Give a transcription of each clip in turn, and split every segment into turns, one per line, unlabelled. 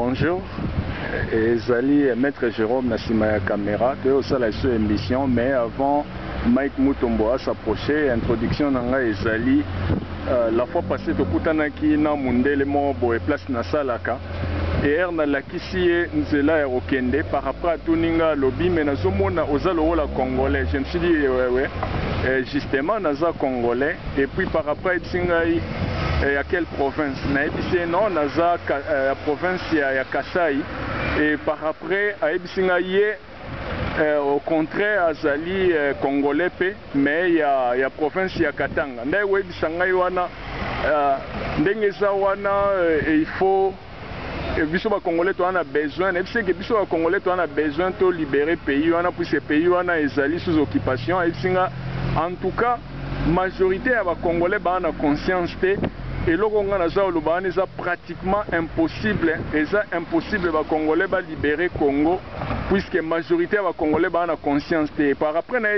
Bonjour, Zali Maître Jérôme Nassimaya Caméra, tu es au sein de cette émission, mais avant Mike Mutombo a s'approché, introduction nanga Zali, la fois passée tu kutanaki na mundele mo boe place na salaka et erna la kisiye nzela okende par rapport à tuninga lobby mais nazomona ozalo la congolais, je me suis dit ouais justement naza congolais et puis par rapport à tsingai et à quelle province? Non, naza la province ya Kasai et par après à Ebisingaye au contraire azali congolais mais il y a province ya Katanga. Ndai webisangai wana ndengeza wana il faut biso ba congolais to ana besoin et c'est que biso ba congolais to ana besoin to libérer pays wana pour ces pays wana ezali sous occupation et singa en tout cas majorité ya ba congolais ba na conscience te. Et là, on a pratiquement impossible, et ça impossible, les Congolais va libérer Congo, puisque la majorité des Congolais ont conscience. Et par après, on a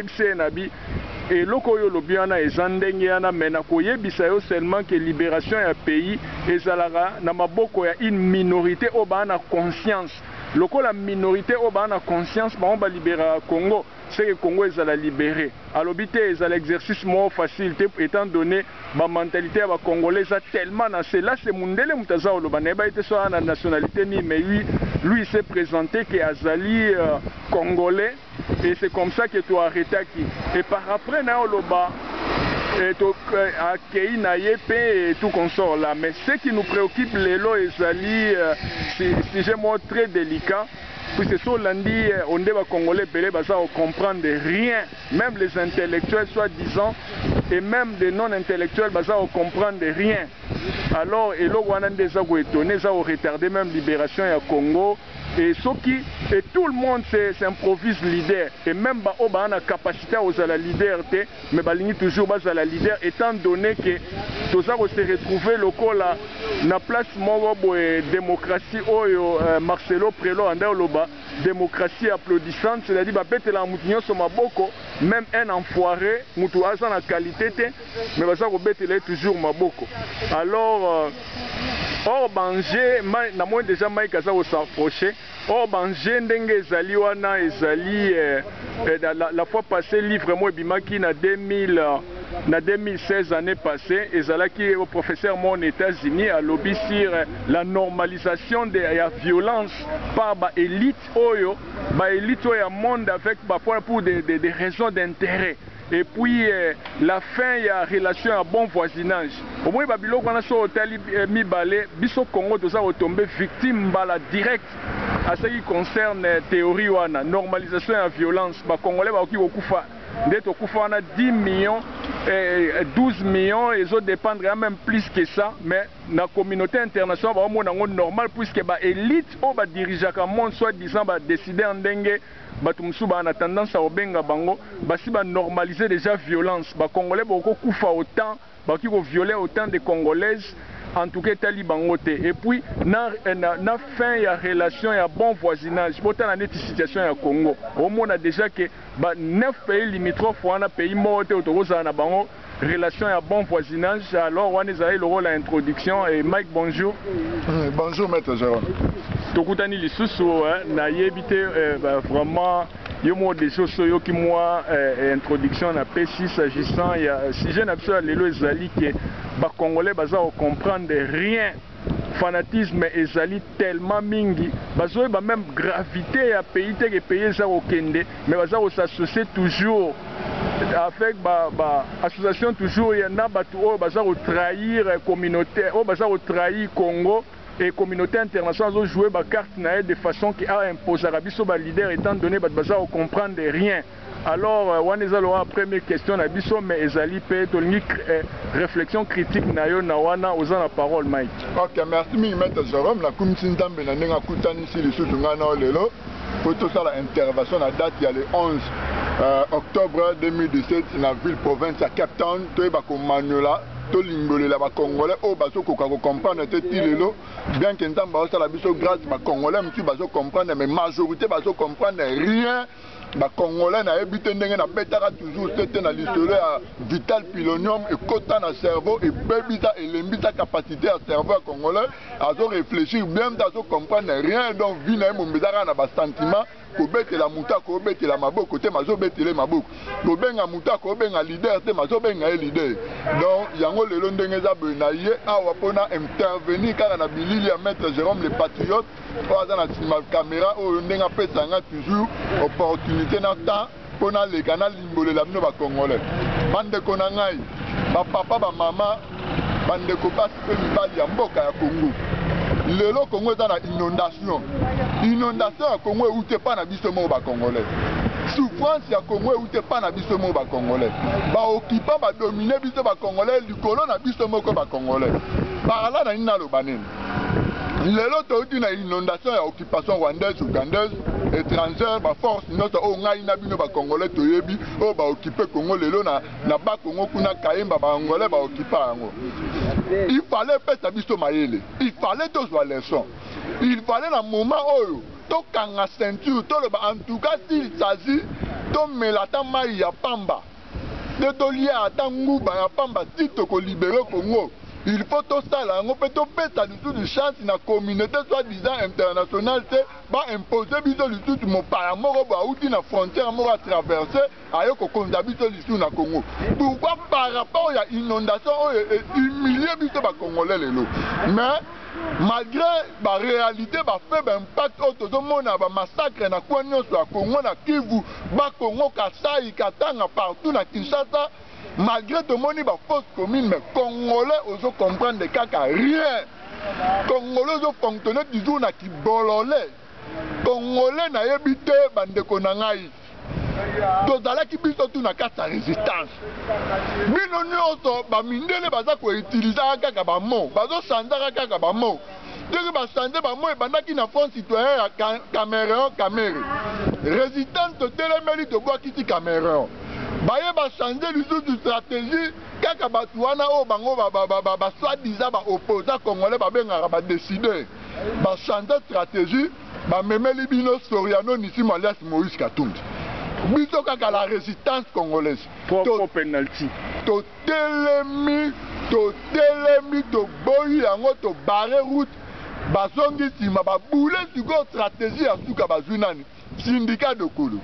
et lokoyo lobiana ezandengana mena koyebisa yo seulement que libération ya pays ezalaka na maboko ya une minorité au bana conscience. Loko la minorité au bana conscience ba on va libérer Congo, c'est que Congo ezala libéré. Alobité ezala exercice moins facile étant donné ba mentalité ya ba congolais a tellement na c'est là c'est mundele mutaza olobana ba été soit na nationalité ni mais lui il s'est présenté que azali congolais et c'est comme ça que tu as arrêté qui et par après na oloba et accueilli na yepe et tout consort là mais ce qui nous préoccupe les lots ezali sujet moi très délicat. Puisque sur lundi, on va congolais belé baza comprendre rien, même les intellectuels soi-disant et même des non-intellectuels baza comprendre rien. Alors et là on a déjà étonné, ça a retardé même libération ya Congo et ce qui et tout le monde s'improvise leader et même ba oba na capacité aux la leader mais balingi toujours bas à la leader étant donné que tout ça se retrouver local na place moko boye démocratie oyo Marcelo Prelo anda loba démocratie applaudissante, c'est-à-dire ba betela mutu nyonso maboko même un enfoiré mutu asa na qualité te mais baza ko betela toujours maboko. Alors or banger na moi déjà Mike aza ko s'approcher or banger ndenge ezali wana ezali la fois passée livre moi bimaki na 2016 année passée ezalaki au professeur mon États-Unis à lobby sur la normalisation de la violence par ba élite oyo monde avec parfois pour des raisons d'intérêt. Et puis la fin, il y a relation à bon voisinage. Au moins, Babylone, on a sur hôtel Mibale, Biso Congo, tout ça, tombé victime bala direct à ce qui concerne théorie ou normalisation et la violence. Les Congolais, qui ont 10 millions, 12 millions, et ils dépendent même plus que ça. Mais la communauté internationale, c'est normal, puisque l'élite qui dirige le monde, soit-disant, décider en dengue. Batumsuba a tendance à obenga bango basi ba normaliser déjà violence ba congolais boko kufa autant ba ki ko violer autant de congolaises en tout cas tali bangote et puis na fin ya relation ya bon voisinage autant na neti situation ya Congo au moins on a déjà que 9 pays limitrophes wana pays mote autorosa na bango relation à bon voisinage. Alors on a le rôle à introduction et Mike bonjour.
Bonjour maître Jérôme.
Tokutani lisusu na yebité vraiment yo mo des choses yo qui moi introduction na P6 s'agissant il y a sujet absolument lelo ezali que ba congolais baza comprendre rien fanatisme ezali tellement mingi bazoye ba même gravité ya pays te que pays za okende mais baza s'associer toujours avec association toujours il y en a batu o baza trahir communauté o baza trahir Congo et communauté internationale ont joué ma carte de façon qui a imposé à biso ba leader étant donné baza au comprendre rien. Alors on est alors première question na biso mais ezali pe tolini réflexion critique na yo na wana oza la parole Mike.
OK, merci maître Jérôme la commission ndambe na ndenga kutani si lisusu ngana lelo pour tout ça l'intervention la date il y a le 11 octobre 2017 dans la ville province à Cape Town to ba ko Maniola tolimbolela ba congolais o baso koka ko comprendre te tilelo bien que nzamba osala biso grâce ba congolais mutu baso comprendre mais majorité baso comprendre rien. Les Congolais n'ont pas toujours c'était dans l'histoire Vital Pilonium et Kota dans le cerveau et Bébita et l'embita capacité à cerveau congolais à réfléchir bien à comprendre rien donc vient mon bizarre dans sentiment ko bete la muta ko bete la maboko te mazo bete le maboko ko benga muta ko benga leader te mazo benga leader donc yango lelo ndenge za benaye awa pona intervenir car na bilili ya maître Jérôme le patriote oza na sima caméra o ndenga pesanga toujours opportunité na temps pona le canal limbolela bino ba congolais bande kona ngai ba papa ba mama bande ko basi pe mibali ya mboka ya Congo. Le Congo est dans inondation. Inondation à Congo où tu pas na biso mo ba congolais. Souffrance à Congo où tu pas na biso mo ba congolais. Ba occupant ba dominer biso ba congolais, du colon na biso mo ko ba congolais. Par là na ina lo banen. Le to dit na inondation à occupation rwandaise, ougandaise, étrangère, ba force notre o ngai na bino ba congolais to yebi o ba occuper Congo lelo na ba Congo kuna kaemba ba congolais ba occuper yango. Il fallait faire biso mayele. Il fallait tous voir les sons. Il fallait un moment où to kanga ceinture to en tout cas s'il s'agit to melata mai ya pamba. De to lia tanguba ya pamba tito ko libérer Congo. Il faut tout ça là, on peut tout faire du tout de chance dans la communauté soi-disant internationale, va imposer biso du tout mon paramoro ba outi na frontière mo à traverser ayo ko konza biso du tout na Congo. Pourquoi par rapport à inondation humilier biso ba congolais lelo. Mais malgré la réalité ba faible impact auto mona ba massacre na kwa nyonso ya Congo na Kivu, ba Congo Kasai Katanga partout na Kinshasa. Malgré tout le monde, il y a fausse commune, mais les Congolais osent comprendre des cas rien. Les Congolais osent fonctionner du jour qui bololé. Les Congolais n'ont habité bande konangai. Donc dans la qui bise tout na carte résistance. Bino nyonso ba mindele baza ko utiliser kaka ba mot, bazo changer kaka ba mot. Dès que ba changer ba mot e bandaki na front citoyen ya Cameroun Cameroun. Résistance de téléméli de bois qui Cameroun. Baye ba changer du tout de stratégie kaka batuana o bango ba soi-disant ba opposant congolais ba benga ba décider ba changer stratégie ba memeli bino Soriano nisi Malias Moïse Katumbi biso kaka la résistance congolaise
pour penalty
to telemi to boyi yango to barre route bazongi sima ba boule siko stratégie ya suka bazwinani syndicat de Kolo.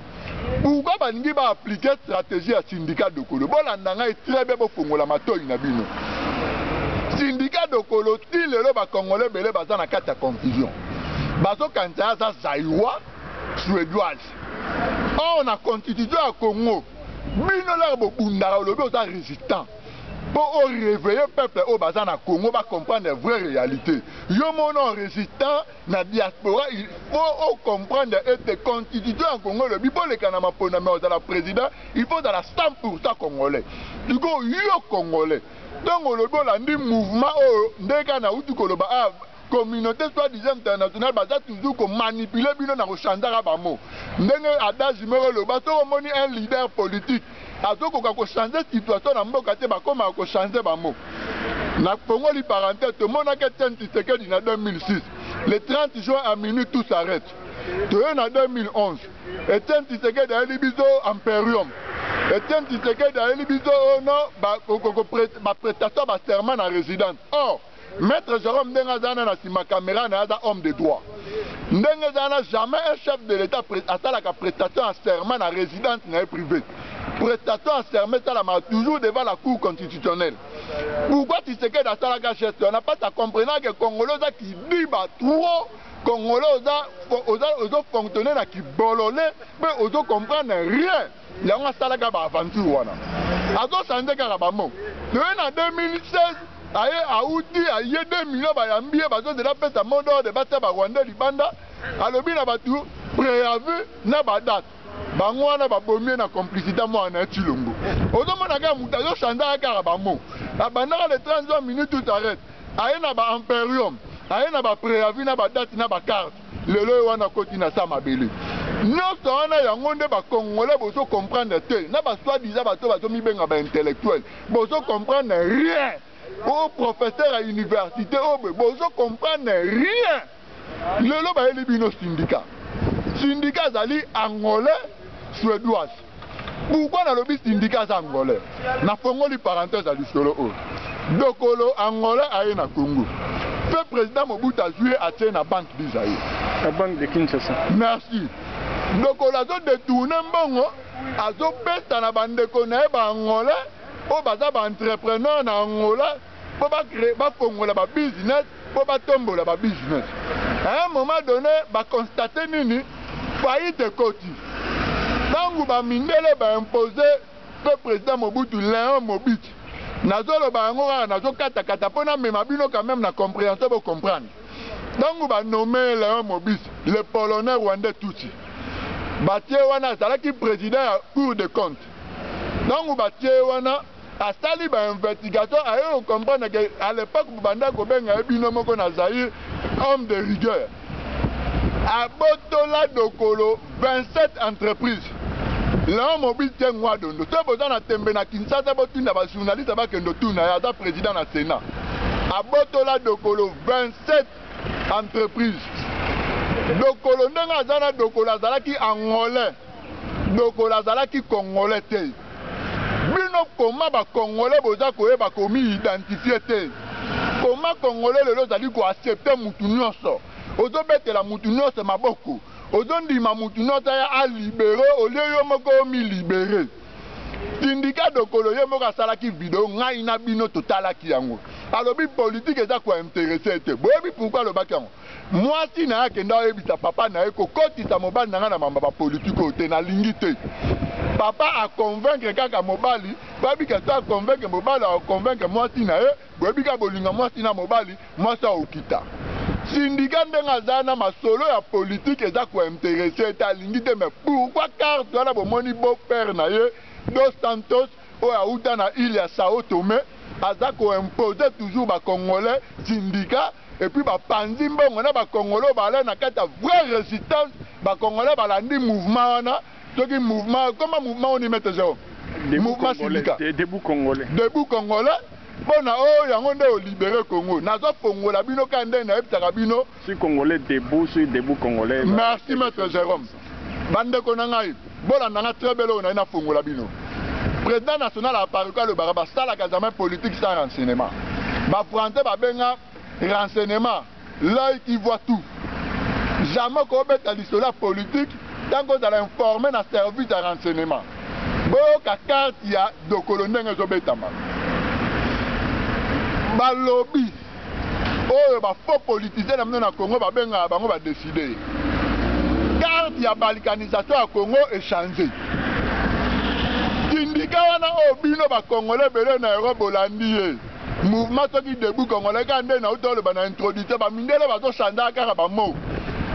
Pourquoi baningi ba appliquer stratégie à syndicat de Kolo? Bon landanga est très bien pour fongola matoyi na bino. Syndicat de Kolo ti lelo ba congolais belé baza na kata confusion. Bazo kanta za Zaïwa suédoise. On a constitution à Congo. Bino la bo bundara lobi oza résistant. Pour réveiller le peuple au bazar na Congo va comprendre les vraies réalités. Yo mon résistant na diaspora, il faut comprendre et constituer en Congo le bibo le kanama pona mais dans la président, il faut dans la 100% congolais. Du coup yo congolais. Donc le bon la mouvement ndeka na utu koloba communauté soi-disant internationale baza toujours ko manipuler bino na ko chandara ba mo. Ndenge adage numéro le bateau moni un leader politique. Azoko ko changer situation na mboka te ba koma ko changer ba mo. Na Congo li parenthèse to mona ke Tshisekedi na 2006. Le 30 juin à minuit tout s'arrête. To en 2011. Et Tshisekedi a libiso imperium. Et Tshisekedi a libiso non ba prestation ba serment na résidence. Or Maître Jérôme Ndengazana na sima caméra na homme de droit. Ndengazana jamais un chef de l'État a la prestation à serment na résidence na privée. Prestation à serment ça la toujours devant la cour constitutionnelle. Pourquoi tu sais que dans la gestion on n'a pas à comprendre que Congolais qui dit trop Congolais aux fonctionnaires qui bololé mais aux comprendre rien. Il y a un salaga aventure wana. Azo sande karabamo. Le en 2016 aye aouti aye 2 millions bayambie bazo de la fête à monde de battre ba Rwanda libanda alobi na batu préavis na ba date bango wana ba bomie na complicité mo na Chilombo ozo mona ka mutazo chanda ka bamo abandaka le 30 minutes tout arrête aye na ba imperium aye na ba préavis na ba date na ba carte lelo wana koti na sa mabele nyonso wana yango nde bakongolais bozo comprendre te na basoi-disant bato bazo mibenga ba intellectuel bozo comprendre rien aux professeurs à l'université, vous comprenez rien. Le loba est le syndicat. Syndicat zali angolais, suédoise. Pourquoi dans le syndicat angolais? Na fongo li parenthèse à l'isolo. Dokolo angolais aye na Congo. Le président Mobutu a joué à la banque d'Isaïe.
La banque de Kinshasa.
Merci. Dokolo a détourné mbongo, a pesta na bandeko na ba angolais, o baza ba entrepreneur na angolais, pour créer ba fongola ba business, pour ba tombola ba business. À un moment donné, ba constater nini faillite koti. Tangu ba mindele ba imposer le président Mobutu Léon Mobutu. Nazolo ba ngora nazo kata kata pona mema bino quand même na compréhension pour comprendre. Tangu ba nommé Léon Mobutu, le polonais rwandais Tutsi. Batie wana zalaki président à Cour des comptes. Tangu batie wana a sali ba investigateur ayo comprendre que à l'époque banda ko benga bino moko na Zaïre homme de rigueur. A Botola Dokolo 27 entreprises. L'homme mobile tient moi de nous. Tout besoin na tembe na Kinshasa botuna ba journaliste ba kendo tuna ya da président na Sénat. A Botola Dokolo 27 entreprises. Dokolo ndenga zana Dokolo zalaki angolais. Dokolo zalaki congolais te. Bino koma ba congolais boza ko ba komi identifier te. Koma congolais lelo zali ko accepter mutu nyonso. Ozo betela mutu nyonso maboko. Ozo ndima mutu nyonso ya libéré au lieu yo moko mi libéré. Syndicat Dokolo yo moko asalaki vidéo ngai na bino totalaki yango. Alobi politique eza ko intéressé te. Boyebi pourquoi le bakango. Moi si na akenda oyebisa papa na eko kotisa mobali na nga na mamba ba politique o te na lingi te. Papa a convaincre kaka mobali, babi ka to a convaincre mobali a convaincre moi si na e, boyebi ka bolinga moi si na mobali, moi sa okita. Syndicat ndenga zana masolo ya politique eza ko intéressé ta lingi te, mais pourquoi carte wana bomoni beau père na ye Dos Santos o ya uta na île ya Sao Tomé aza ko imposer toujours ba congolais syndicat et puis ba panzi mbongo na ba congolais ba na kata vraie résistance ba congolais ba landi mouvement wana soki mouvement comment mouvement on y met zéro mouvement syndicat
debout congolais
bona o yango nde o libérer Congo nazo fongola bino kande na eptaka bino
si congolais debout congolais.
Merci maître Jérôme bande ko na ngai bola na très belo na fongola bino président national a paru ka le baraba sala kazama politique sans renseignement ba français ba benga renseignement l'œil qui voit tout jamais ko beta l'isola politique tant qu'on a informé na service de renseignement bo ka carte ya Dokolo ndenge zo betama ba lobby oh ba faux politicien na Congo ba benga bango ba décider carte ya balkanisation à Congo est changé. Syndicat wana o bino ba congolais belé na Europe Hollandi mouvement soki debout congolais kande na utolo ba na introduire ba mindele ba zo chanda kaka ba mo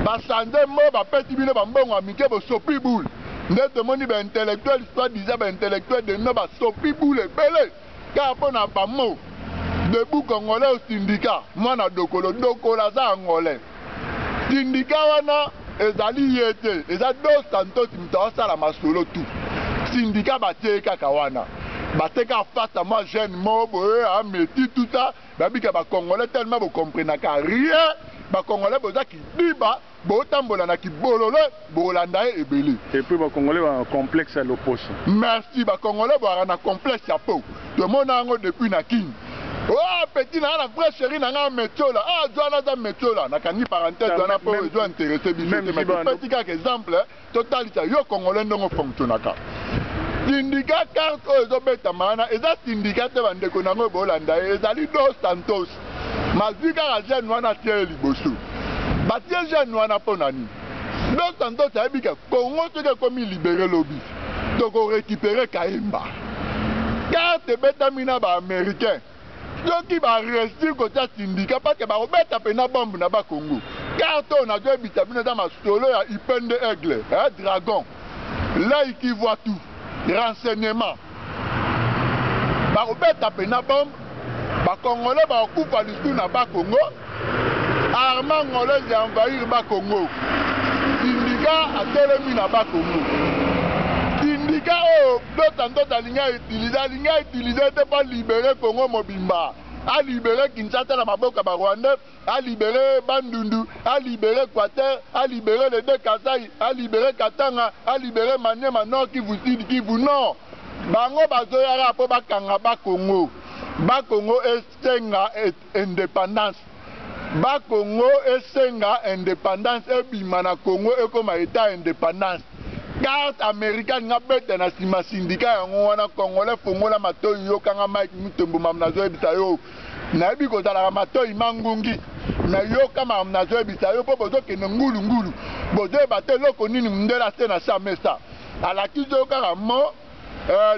ba chande mo ba peti bino ba mbongo amike bo sopi boule ndete moni ba intellectuel soit disait ba intellectuel de no ba sopi boule belé ka pona ba mo debout congolais au syndicat mwana Dokolo za angolais syndicat wana ezali yete eza Dos Santos mtawasala masolo tout syndicat batie kaka wana bateka face à moi jeune mobo a meti tout ça babika ba congolais tellement bo comprendre ka rien ba congolais boza ki biba bo tambola na ki bololo bolanda ebele
et puis ba congolais ba complexe à l'opposé.
Merci ba congolais bo na complexe ya po to mona ngo depuis na king. Oh petit na la vraie chérie na nga metola ah joana za metola na kani parenthèse joana po zo intéressé biso mais petit cas exemple total yo congolais ndongo fonctionnaka syndicat carte o zo beta mana eza syndicat te bandeko nango bolanda ezali Dos Santos mazika la jeune wana tie liboso batie jeune wana ponani Dos Santos abika Congo te komi libérer lobby donc on récupérer Kaimba carte beta mina ba américain soki ba resti côté syndicat parce que ba obeta pena bombe na ba Congo carte on a deux bitabino dans ma solo ya ipende aigle dragon l'œil qui voit tout renseignement ba obeta pena bombe ba congolais ba okupa lisu na ba Congo armand ngolais ya envahir ba Congo syndicat a telemi na ba Congo syndicat o Dos Santos alinga utiliser te pas libérer Congo mobimba a libéré Kinshasa na maboka ba Rwanda, a libéré Bandundu, a libéré Kwater, a libéré les deux Kasai, a libéré Katanga, a libéré Maniema Nord Kivu Sud, Kivu Nord. Bango bazoyara po bakanga ba Congo. Ba Congo esenga indépendance. Ba Congo esenga indépendance e bima na Congo ekoma état indépendance. Carte américaine nga bete na sima syndicat yango wana Congolais fongola matoyi yo kanga Mike Mutombo mamnazo ebisa yo. Na yebi kozala matoyi mangungi. Na yo kama mamnazo ebisa yo po bozo kene ngulu ngulu. Bozo ebate loko nini mndela se na samesa. Alakizo yo kanga mo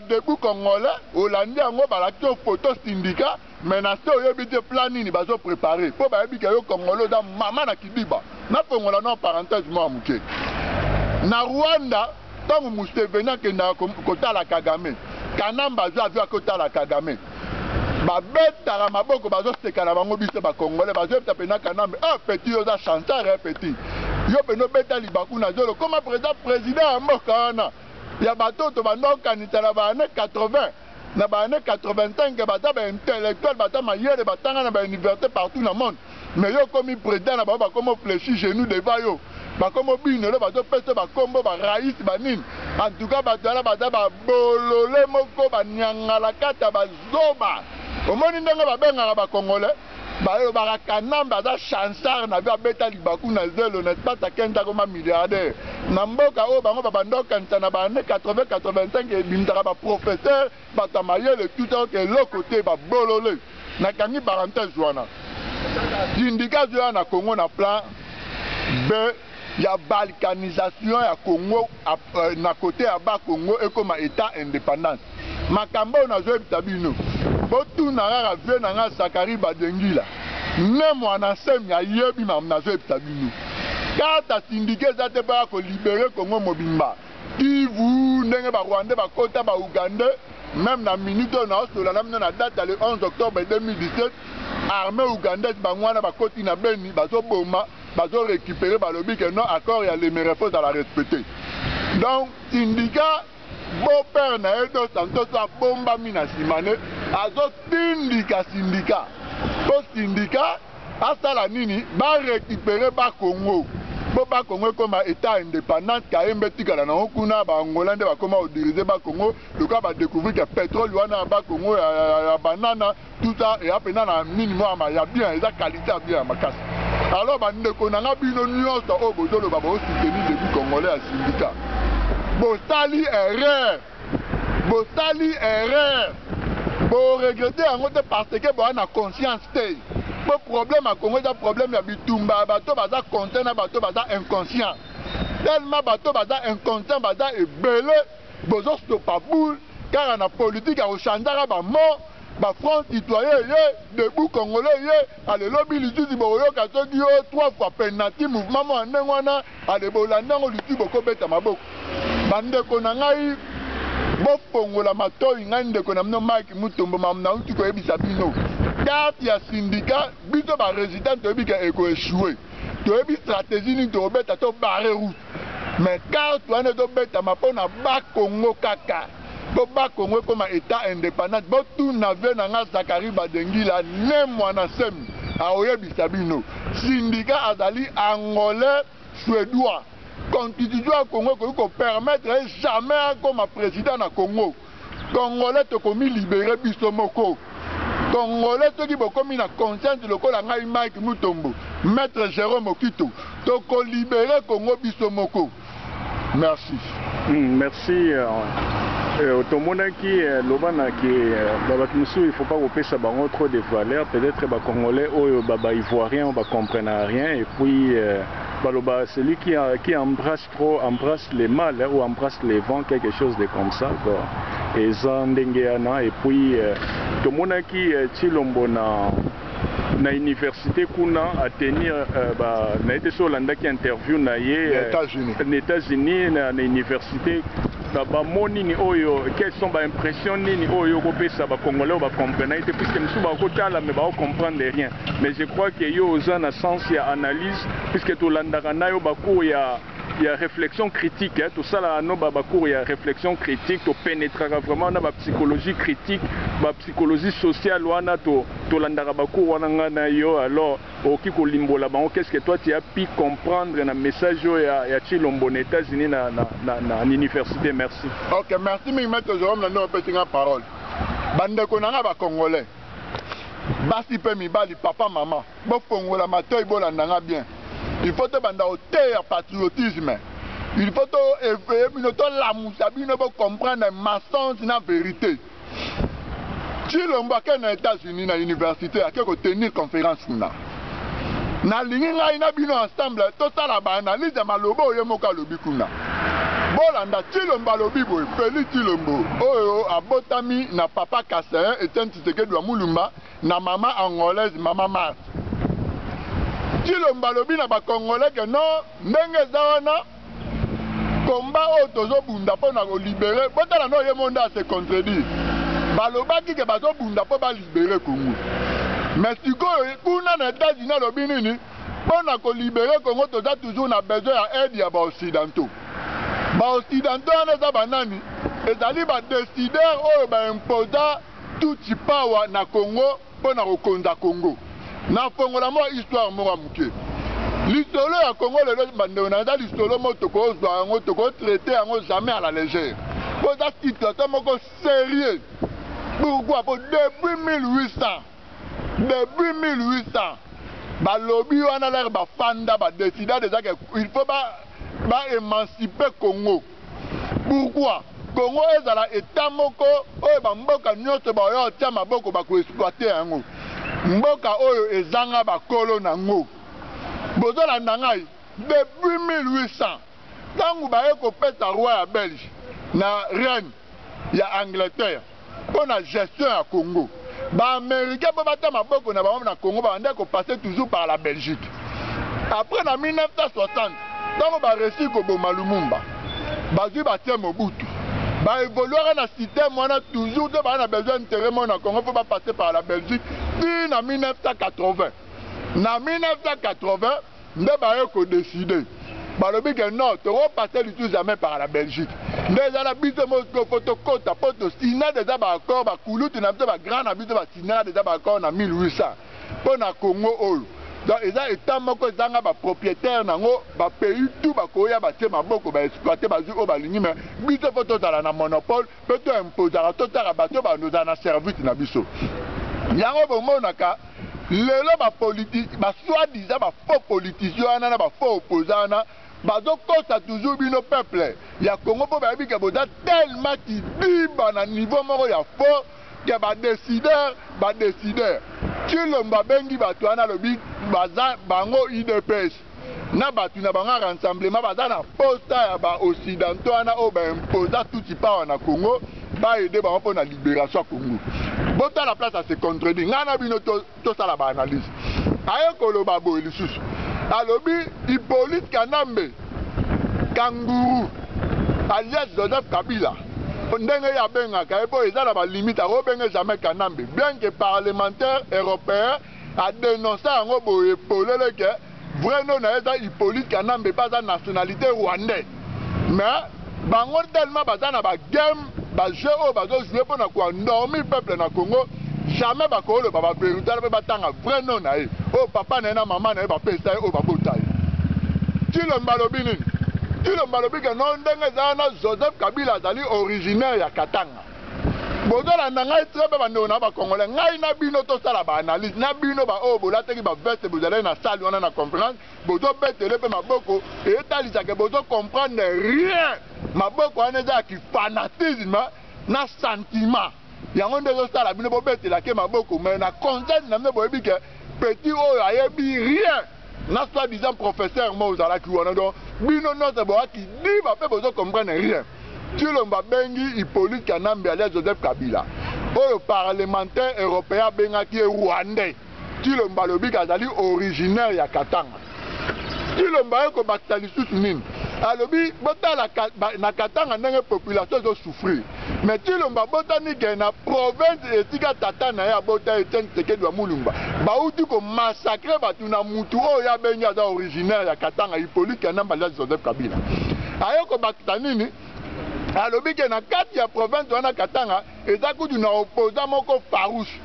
debout Congolais, Hollandi yango balaki photo syndicat, mais na se oyebi te plan nini bazo préparer. Po bayebi ke yo Congolais da mama na kidiba. Na fongola non parenthèse mo amuke. Na Rwanda, tant Museveni akenda kotala Kagame, Kanamba azo akotala Kagame. Babetaka maboko bazosekana bango biso ba Congolais bazobeta pena Kanamba. Ah petit oza chanteur petit. Yo peno beta libaku na zolo comme président ya mboka wana. Ya bato to bandokanisa na ba années 80 na ba années 85 bata ba intellectuel bata mayele batanga na ba université partout dans le monde. Mais yo comme président na ba comme fléchi genou devant yo. Ba comme bino le bato pese ba kombo ba raïs ba nini. En tout cas bato la bata ba bolole moko ba nyangala kata ba zoba. Omoni ndenge ba benga ba Congolais. Ba yo ba Kanamba za chansar na ba beta libaku na zelo na pas kenda comme milliardaire. Na mboka o bango ba bandoka ntana ba ne 80 85 e bindara ba professeur ba tamayele tout au que l'autre côté ba bolole. Na kangi parenthèse wana. Syndicat na Congo na plan B ya balkanisation ya Congo na côté ya ba Congo et comme état indépendance. Makambo na zo bitabino. Botu na rara vie na nga Sakari Badengila. Même wana sem ya yebi mamna zo bitabino. Kata syndicat za te ba ko libérer Congo mobimba. Kivu ndenge ba Rwanda ba kota ba Uganda. Même na minute na osola na date le 11 octobre 2017 armée ougandaise bangwana ba koti na Beni bazo boma bazo récupérer ba lobi que non accord ya les merefos à la respecter. Donc syndicat beau père na edo santos a bomba mina simane azo syndicat po syndicat asala nini ba récupérer ba Congo. Ba Congo comme état indépendant kaembe tikala na okuna ba Angolande ba koma o diriger ba Congo le cas ba découvrir que pétrole wana ba Congo ya banana tout ça et après na minimum ya bien eza qualité bien makasi. Alors ba ndeko na ngabino nyonso o bozolo ba bo soutenir début congolais à syndicat. Bosali erreur. Bo regretter en autre parce que bo na conscience té. Le problème à Congo, c'est un problème de bitumba, bateau baza content, bateau baza inconscient. Tellement bateau baza inconscient, baza est belé, bozo stopa boule, car en politique à Ochandara ba mort, ba France citoyen debout congolais allez lobby l'utilise boyo katoki yo 3 fois penalty mouvement mo ndengwana allez bolanda ngo l'utilise boko beta maboko. Bande konangai bo fongola matoyi ngande konamno Mike Mutombo mamna uti ko ebisa bino. Carte ya syndicat biso ba résident to bika eko échoué to ebi stratégie ni to beta to barrer route mais carte wana to beta mapona ba Congo kaka bo ba Congo comme état indépendant bo tout na ve na nga Sakari Badengila ne mwana sem a oyebisa bino syndicat azali angolais suédois constitution ya Congo ko permettre jamais comme président na Congo congolais to komi libérer biso moko Congolais qui bokomi na conscience lokola ngai Mike Mutombo, maître Jérôme Okito, toko libérer Congo biso moko. Merci.
Merci. Otomonaki lobana ki babakmusu il faut pas couper ça bango trop de valeur peut-être ba congolais ou ba ivoirien ba comprennent rien et puis baloba celui qui embrasse les mâles ou embrasse les vents quelque chose de comme ça quoi et zandengeana et puis tomonaki Chilombo na université kuna a tenir na été sur landaki interview na ye États-Unis na université ba monini oyo quelles sont ba impressions nini oyo ko pesa ba congolais ba comprendre puisque nous ba kotala mais ba comprendre rien mais je crois que yo oza na sens ya analyse puisque to landaka na yo ba ko ya y a réflexion critique tout ça là no ba cours il y a réflexion critique to pénétrera vraiment na ba psychologie critique ba psychologie sociale wana to landaka ba cours wana ngana yo alors oki ko limbola bango qu'est-ce que toi tu as pu comprendre na message ya Chilombo aux États-Unis na université merci.
OK, merci mi maître Jérôme na no petit parole. Bande ko nanga ba congolais. Basi pe mibali papa maman bo fongola matoi bolandanga bien. Il faut te banda au terre patriotisme. Il faut te éveiller binoto la musabino bo comprendre mensonge na vérité. Chilombo ke na États-Unis na université a ko tenir conférence kuna. Na lingi ngai na bino ensemble to sala ba analyse malobo oyemoka lobi kuna. Bolanda Chilombo lobi boy Félix Chilombo oyo abotami na papa Kassain Etienne Tshisekedi wa Mulumba na maman angolaise maman Mars. Chilombo lobi na ba congolais que non ndenge zawana combat o tozo bunda po na ko libérer botala no yemonda se contredire. Balobaki ke bazo bunda po ba libérer Congo. Mais si kuna na États-Unis lobi nini po na ko libérer Congo toza toujours na besoin ya aide ya ba occidentaux. Ba occidentaux wana za banani ezali ba décideur oyo ba imposa tout power na Congo po na kokonza Congo. Na fongola mo histoire mo muke. L'histoire ya Congo le bande na za l'histoire mo to ko zwa ngo to ko traiter ngo jamais à la légère. Po za situation moko sérieux. Pourquoi pour depuis 1800 ba lobby wana la ba fanda ba décider déjà que il faut ba émanciper Congo. Pourquoi? Congo ezala état moko oyo ba mboka nyonso ba yo tia maboko ba ko exploiter yango. Mboka oyo ezanga ba kolo nango. Bozola nangai depuis 1800 tangu ba ko pesa roi ya Belge na reine ya Angleterre pour la gestion ya Congo. Ba américain ba bata maboko na ba na Congo ba ndeko passer toujours par la Belgique. Après en 1960 tango ba réussi ko boma Lumumba bazui batie Mobutu ba évoluer na système wana toujours de ba na besoin d'intérêt na Congo faut pas passer par la Belgique puis en 1980 na 1980 nde ba ko décider balobi que non to passer du tout jamais par la Belgique déjà la biso mo photocopie poto signer déjà ba accord ba kulutu na ba grand na biso ba signer déjà ba accord na 1800 pour na Congo oyo. Donc ils ont état moko zanga ba propriétaire nango ba pays tout ba koya ba tie maboko ba exploiter ba zu o ba lingi mais biso photo tala na monopole peut imposer à tout à bateau ba nous na service na biso. Yango bo monaka lelo ba politique ba soi-disant ba faux politiciens na ba faux opposants bazo kosa toujours bino peuple ya Congo po ba bi ke boza tellement qui dit na niveau moko ya faux que ba décideur Chilombo bengi batu ana lobi baza bango IDPS na batu na bango rassemblement baza na posta ya ba occidentaux ana o ba imposa tout power na Congo ba aider bango pour na libération Congo. Bota la place à se contredire ngana bino to sala ba analyse ayo koloba bo lisusu alobi Hippolyte Kanambe Kanguru alias Joseph Kabila ndenge ya bengaka epo ezala ba limite a benga jamais Kanambe bien que parlementaire européen a dénoncé yango boye polele que vrai non na eza Hippolyte Kanambe pas sa nationalité rwandais mais bango tellement bazana ba game ba jeu o bazo jouer pour na ko endormir peuple na Congo jamais ba ko le ba vérité ba tanga vrai non na e o papa na maman na ba pesa o ba botai Chilombo lobini Chilombo lobi que non ndenge zana Joseph Kabila azali originaire ya Katanga. Bozola na ngai très ba bando na ba congolais ngai na bino to sala ba analyse na bino ba o bola teki ba veste bozala na salle wana na conférence bozo betele pe maboko et talisa que bozo comprendre rien maboko wana za ki fanatisme na sentiment yango ndezo sala bino bo betela ke maboko mais na conscience na mbo bi que petit o ayebi rien na soi-disant professeur Mozala qui wana do bino no se boa qui dit ba pe bozo comprendre rien. Chilombo bengi Hippolyte Kanambe alias Joseph Kabila oyo parlementaire européen bengaki rwandais Chilombo lobi kazali originaire ya Katanga. Chilombo ko bakta lisusu nini alobi botala na Katanga ndenge population zo souffrir mais Tshilombo abotani ke na province etika tata na ye abota Etienne Tshisekedi wa Mulumba bauti ko massacrer batu na mutu oyo abengi aza originaire ya Katanga Hippolyte Kanamba Joseph Kabila ayoko bakita nini alobi ke na kati ya province wana Katanga eza kutu na opposant moko farouche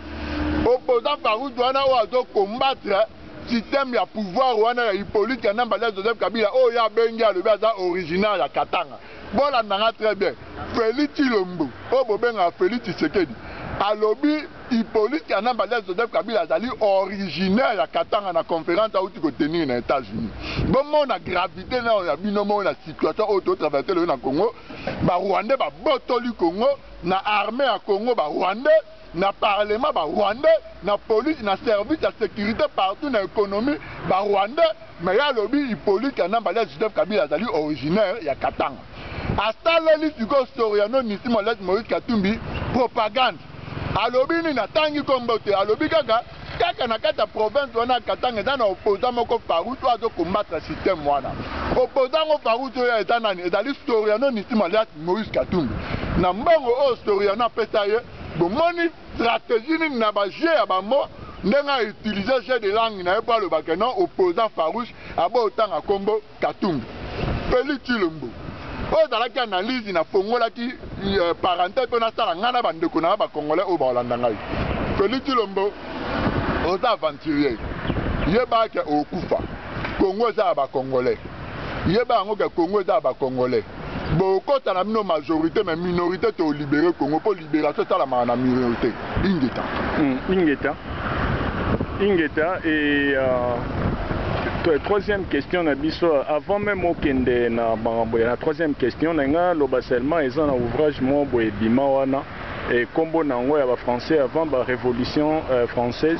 wana oyo azo combattre système ya pouvoir wana ya Hippolyte Kanamba Joseph Kabila oyo abengi alobi aza originaire ya Katanga bola nanga très bien Félix Tshilombo oyo bobenga Félix Tshisekedi alobi Hippolyte Kanamba Joseph Kabila azali originaire ya Katanga na conférence auti ko tenir na États-Unis bon na gravité na ya binomo na situation auto traverser le na Congo ba Rwandais ba botoli Congo na armée ya Congo ba Rwandais na parlement ba Rwandais na police na service de sécurité partout na économie ba Rwandais mais ya lobi Hippolyte Kanamba Joseph Kabila azali originaire ya Katanga asaleli siko Soriano Nisimo Let Moïse Katumbi propagande alobi ni natangi kombo te alobi kaka na kata province wana Katanga eza na opposant moko farouche azo combattre système wana opposant moko farouche oyo eza nani ezali Soriano Nisimo Let Moïse Katumbi na mbongo oyo Soriano apesa ye bomoni stratégie nini na baje ya bamo ndenga utiliser jeu de langue na ye po alobaka non opposant farouche abo otanga kombo Katumbi Félix Tshilombo oyo ezalaki analyse na fongolaki parenthèse mpo nasala ngai na bandeko na bakongolais oyo baolanda ngai Félix Tshilombo oza aventurier yeba ke okufa Congo eza ya bakongolais yeba yango ke Congo eza ya bakongolais bokota na bino majorité mais minorité to libérer Congo po libération esalamaka na minorité Ingeta et
troisième question na biso avant même okende na bango la troisième question na nga loba seulement eza na ouvrage mo boye bima wana et kombo nango ya ba français avant la révolution française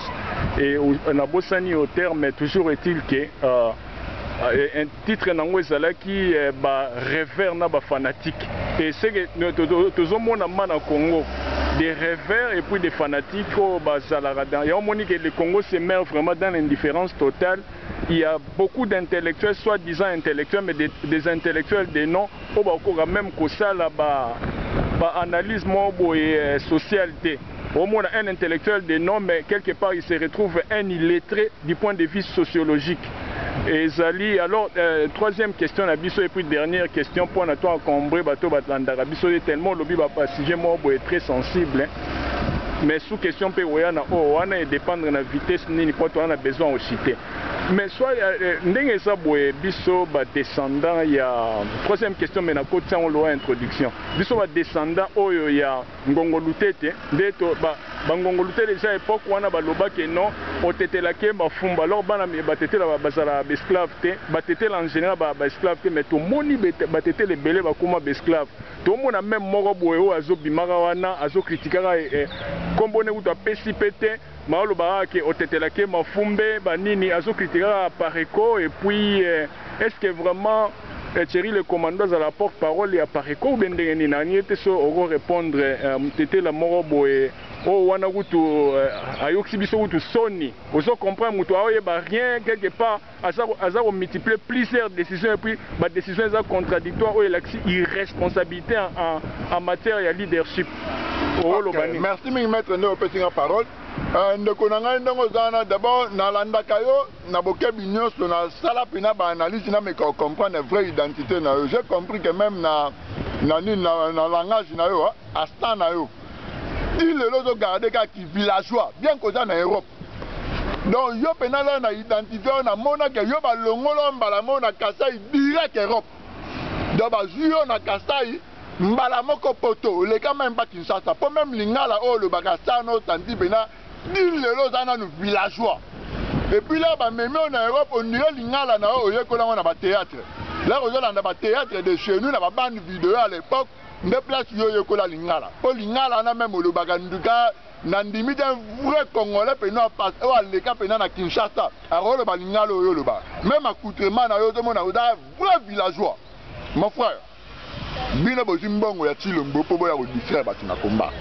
et na bosani au terme toujours est-il que un titre nango ezalaki ba rêveur na ba fanatique et c'est que tozomona mana Congo des rêveurs et puis des fanatiques au bazalaka dans et on moni que le Congo se met vraiment dans l'indifférence totale. Il y a beaucoup d'intellectuels, soi-disant intellectuels, mais des intellectuels des noms, au bas même que ça là-bas, analyse et socialité. Au moins un intellectuel des noms, mais quelque part il se retrouve un illettré du point de vue sociologique. Et Zali, alors troisième question à Bisso et puis dernière question pour nous encombrer bateau batlandara. Bisso est tellement lobby ba sujet moi est très sensible. Mais sous question pe oyana o wana et dépendre de la vitesse ni quoi on a besoin aussi citer. Mais soit ndenge ça boye biso ba descendant il y a troisième question mais na côté on loi introduction. Biso ba descendant oyo ya ngongolutete ndeto ba ngongolutete déjà époque wana ba loba ke non otetela ke mafumba alors bana batetela bazala esclave te batetela en général ba esclave te mais to moni batetela belé ba kuma esclave. To mona même moko boye o azo bimaka wana azo critiquera kombone uta pesi pete maolo barake otetelake mafumbe banini azo critiquera Pareco et puis est-ce que vraiment Thierry le commandant à la porte-parole ya Pareco ou bendengeni nani était so oro répondre tete la moro boye o wana kutu ayoksi biso kutu soni ozo comprendre mutu aoyeba rien quelque part aza ko multiplier plusieurs décisions et puis ba décisions eza contradictoire o elaxi irresponsabilité en matière de leadership.
Okay. Merci de mettre nos petits en parole. D'abord, dans l'andakayo, na bokebi nyonso na sala pena ba analyse na me comprendre la vraie identité na yo. J'ai compris que même na langage na yo, à stand na yo. Il le lozo garder qui villageois, bien que ça na Europe. Donc yo pena là na identité na mona que yo ba longolo mbala mona Kasai direct Europe. Donc ba juyo na Kasai mbala moko poto le ka même pas Kinshasa pour même lingala o le bagasa no tandi bena il le lozana no villageois et puis là ba même en Europe on dirait lingala na o yekola na ba théâtre là on a ba théâtre de chez nous na ba bande vidéo à l'époque de place yo yekola lingala po lingala na même le baganduka nandimi d'un vrai congolais pena passe o le ka pena na Kinshasa alors le ba lingala yo le ba même accoutrement na yo to mona vrai villageois mon frère. Bina bozimbongo ya Tshilombo po boya ko distraire batu na combat.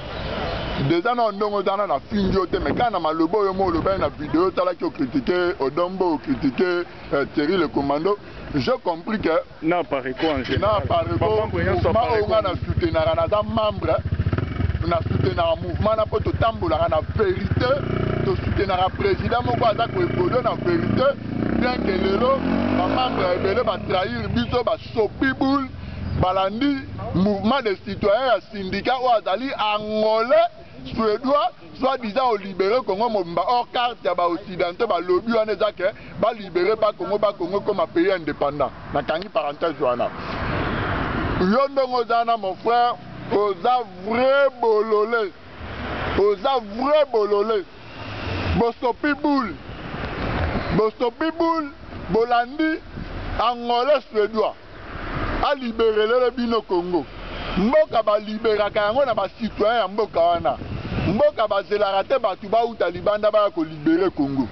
Déjà na ndongo dana na finjo te mais kana malobo yo mo loba na vidéo tala ki critiquer Odombo critiquer Thierry le commando, je compris que
na Pareco en général.
Na Pareco ma na soutenir na membre na soutenir le mouvement na poto tambola na vérité to soutenir le président moko aza ko évoluer na vérité bien que lelo ba membre ebele ba trahir biso ba sopi boule balandi mouvement de citoyens ya syndicat ou azali angolais suédois soi-disant au libéré Congo mobimba hors carte ya ba occidentaux ba lobby wana ezake ba libérer ba Congo comme un pays indépendant na kangi parenthèse wana yo ndongo zana mon frère oza vrai bololé bostopi boule bolandi angolais suédois a libéré le bino Congo mboka ba libéraka yango na ba citoyen ya mboka wana mboka ba zelaka te batu ba uta libanda ba ko libérer Congo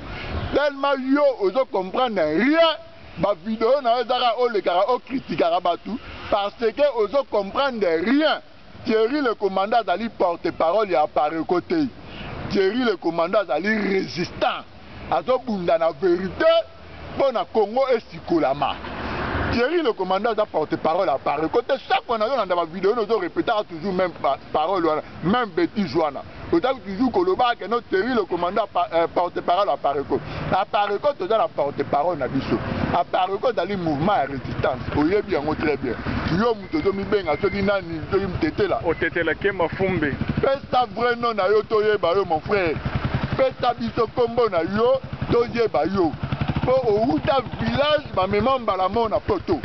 tellement yo ozo comprendre rien ba vidéo na ezaka o lekara o critiquera batu parce que ozo comprendre rien. Thierry le commandant azali porte-parole ya appareil côté Thierry le commandant azali résistant azobunda na vérité pour na Congo esikolama. Thierry le commandant a porte-parole à part côté chaque fois dans la vidéo nous répétons toujours même parole même bêtise wana autant toujours koloba que notre Thierry le commandant porte-parole à part côté dans la porte-parole na biso à part côté dans le mouvement de résistance oye bien très bien yo mutozo mi benga soki nani soki mtetela
otetela ke mafumbe
pesa vrai non na yo toyeba yo mon frère pesa biso kombo na yo toyeba yo au village ma mémoire balamo na poto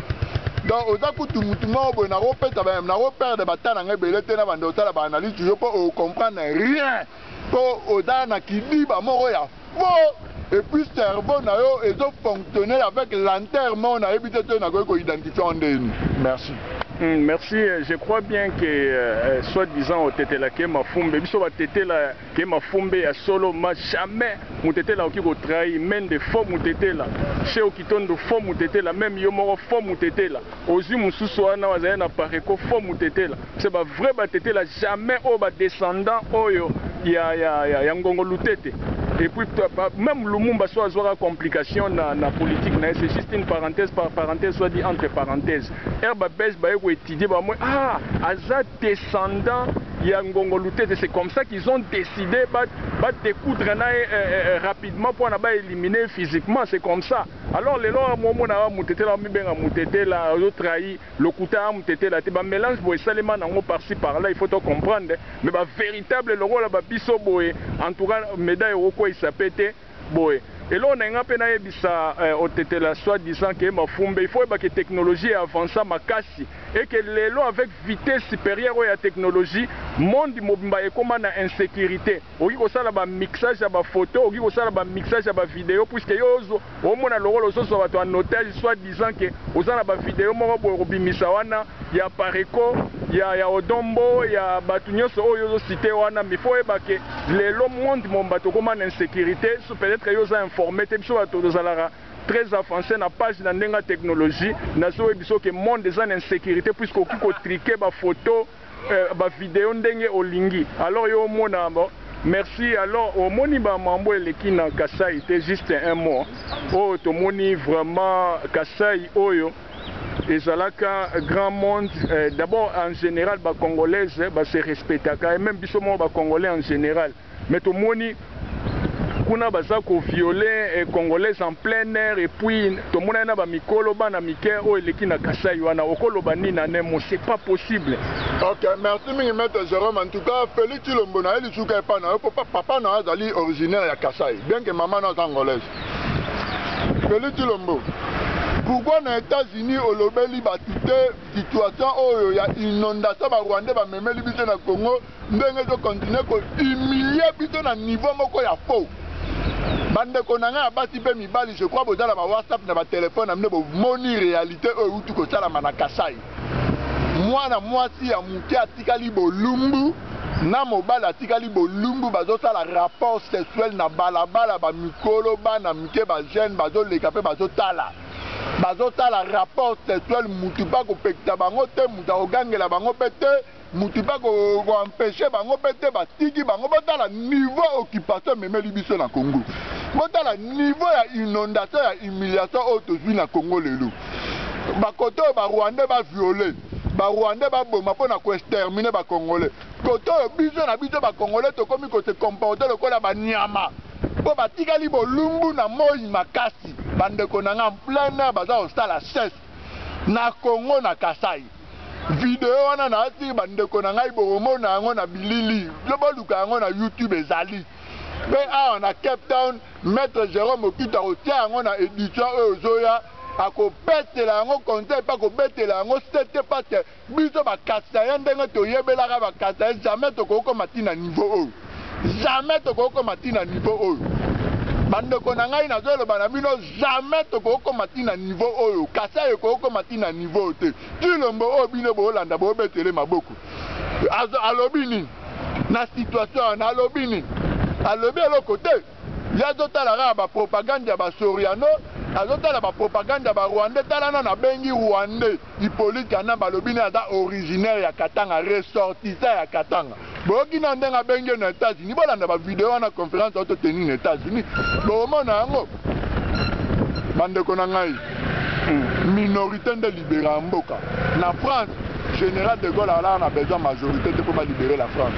donc oza kutu mutu moko na repeta ba na reperdre batana ngebele te na bando tala ba analyse yo po comprendre rien po oza na kidiba moko ya faux et puis cerveau na yo ezo fonctionner avec l'enterrement na ebité te na ko identifier en deni. Merci.
Merci, je crois bien que soi-disant au Tétela qui m'a fumé, biso va Tétela qui m'a fumé à solo, mais jamais mon Tétela qui va trahir, même des faux mon Tétela, chez Okiton de faux mon Tétela, même Yomoro faux mon Tétela, aux yeux mon sous-soana, na pareko faux mon Tétela, c'est pas vrai ba Tétela, jamais au bas descendant, oyo, ya ngongo lutete. Et puis même Lumumba soit une complication dans la politique, c'est juste une parenthèse par parenthèse, soit dit entre parenthèses. Herba Bez ba étudier ba moi aza descendant ya ngongo lutete, c'est comme ça qu'ils ont décidé de découdre rapidement pour na éliminer physiquement, c'est comme ça. Alors les lois momo na mutete la mi benga mutete la yo trahi lokuta mutete la te ba mélange boy seulement nango par-ci par-là, il faut te comprendre, mais ba véritable le rôle ba biso boy en tout cas médaille roko il s'appelle boy. Et là on a un peu na au tete la soit disant que ma fumbe il faut que la technologie avance ma casse et que les lois avec vitesse supérieure à la technologie monde mobimba et comme na insécurité oki ko sala ba mixage ya ba photo oki ko sala ba mixage ya ba vidéo puisque yozo au mona lolo so so bato en otage soit disant que ozana ba vidéo moko bo robimisa wana ya pareko ya odombo ya batu nyonso oyo yozo cité wana mais faut eba que les lo monde mombato comme na insécurité peut-être yozo informé te biso bato tozalara très avancé na page na ndenga technologie nazo ebiso que monde des en insécurité puisque oki ko triquer ba photo ba vidéo ndenge olingi alors yo mona bon merci alors au moni ba mambo eleki na Kasai c'était juste un mot oh to moni vraiment Kasai oyo ezalaka grand monde d'abord en général ba congolaise ba se respectaka et même biso mo ba congolais en général mais to moni kuna baza ko violer congolais en plein air et puis to mona na ba mikolo bana mike o eleki na Kasai wana okoloba nini na nemo c'est pas possible.
OK, merci mingi maître Jérôme. En tout cas Félix Chilombo na eli suka pa na papa na azali originaire ya Kasai bien que maman na congolaise. Félix Chilombo pourquoi na États-Unis olobeli batute situation oyo ya inondation ba Rwanda ba memeli biso na Congo ndenge zo continuer ko humilier biso na niveau moko ya faux. Bande konanga basi pe mibali je crois bozala ba WhatsApp na ba téléphone amne bo moni réalité oyo utu ko sala na Kasai. Mwana mwasi ya muke atikali bolumbu na mobala atikali bolumbu bazo sala rapport sexuel na balabala ba mikolo bana mike ba jeune bazo leka pe bazo tala rapport sexuel mutu pa ko pekta bango te mutu ogangela bango pete mutu pa ko empêcher bango pete batiki bango botala niveau occupation memeli biso na Congo botala niveau ya inondation ya humiliation o tozwi na Congo lelo bakoto ba Rwanda ba violer ba Rwanda ba boma pona ko exterminer ba Congolais ko côté biso na biso ba congolais to komi ko se comporter lokola ba nyama po batikali bolumbu na moi makasi bandeko na nga en plein air baza osala cesse na Congo na Kasai video wana na ati bandeko na ngai bomona yango na bilili boluka yango na YouTube ezali pe awa na Cape Town maître Jérôme Okita otia yango na édition ozoya akobetela yango conseil pa kobetela yango c'était parce que biso bakasa ya ndenge toyebelaka bakasa jamais tokokoma tina niveau oyo jamais tokokoma tina niveau oyo bandeko na ngai nazoloba na bino jamais tokokoma tina niveau oyo kasa ekokoma tina niveau te tilombo oyo bino bolanda bobetele maboko alobi nini na situation na alobi nini alobi eloko te yazotalaka bapropagande ya basoriano azotala bapropagande ya barwandais talana na bengi rwandais Hippolyte Kana balobi ne aza originaire ya Katanga ressortissant ya Katanga boyoki na ndenge abengi na États-Unis bolanda bavideo wana conférence autoteni na États-Unis bomona yango bandeko na ngai minorité nde libéra mboka na France général de Gaulle ala na besoin majorité te pour libérer la France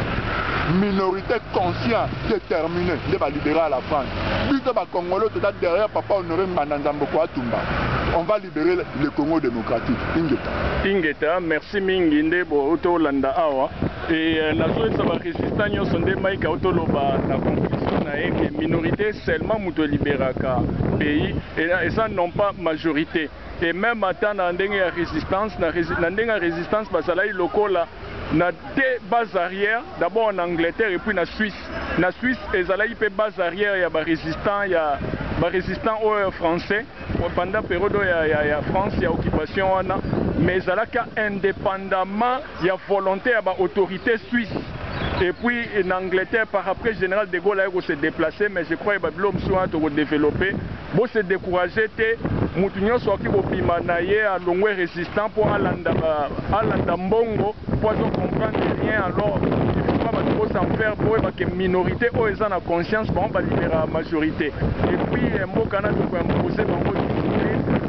minorité consciente déterminée de libérer la France biso ba Congolais tout derrière papa Honoré Mandanzambo kwa Tumba on va libérer le Congo démocratique
Ingeta merci mingi ndebo utolanda awa et nazoesa ba résistant nyonso nde maika utoloba na conclusion na eke minorité seulement muto libéraka pays et ça non pas majorité et même attendre ndenge ya résistance na ndenge ya résistance bazalai lokola na deux bases arrière d'abord en Angleterre et puis na Suisse ezalai pe base arrière ya ba résistant au français pendant période ya France ya occupation wana mais ezalaka indépendamment ya volonté ya ba autorité suisse. Et puis en Angleterre, par après, général de Gaulle a se déplacé, mais je crois que l'homme soit développé. Bon, se décourager, Moutounion soit qui bimanaye à longue résistant pour Alanda Mbongo, pour comprendre rien. Alors, il ne faut pas s'en faire pour que minorité, ou ils ont la conscience, on va libérer la majorité. Et puis, un mot qu'on a imposé,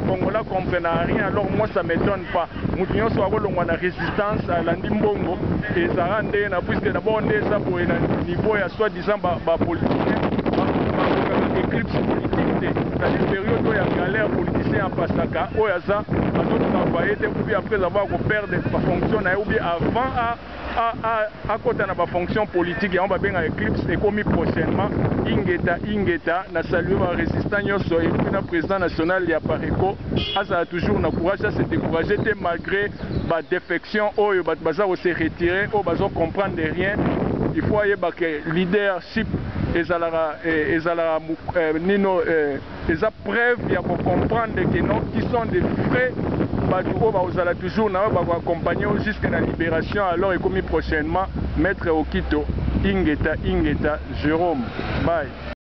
Congolais ne comprennent rien, alors moi ça ne m'étonne pas. Moutounion soit la résistance à l'Andimbongo et ça rend puisque d'abord on est ça pour un niveau et soi-disant politicien, éclipse politique. C'est-à-dire période où il y a galère politicien en Passaka, où il y a ça, ou bien après avoir perdu la fonction, ou bien avant à côté de la fonction politique, et on va bien à éclipse et commis prochainement, Ingeta, na salué la résistance, et puis le président national, il y a Pareco, ça a toujours le courage à se décourager, malgré la défection, où il va se retirer, où il va comprendre rien. Il faut que le leadership et ça preuve il faut comprendre que non qui sont des vrais vous allez toujours accompagner jusqu'à la libération alors et comme prochainement maître Okito Ingeta Jérôme bye.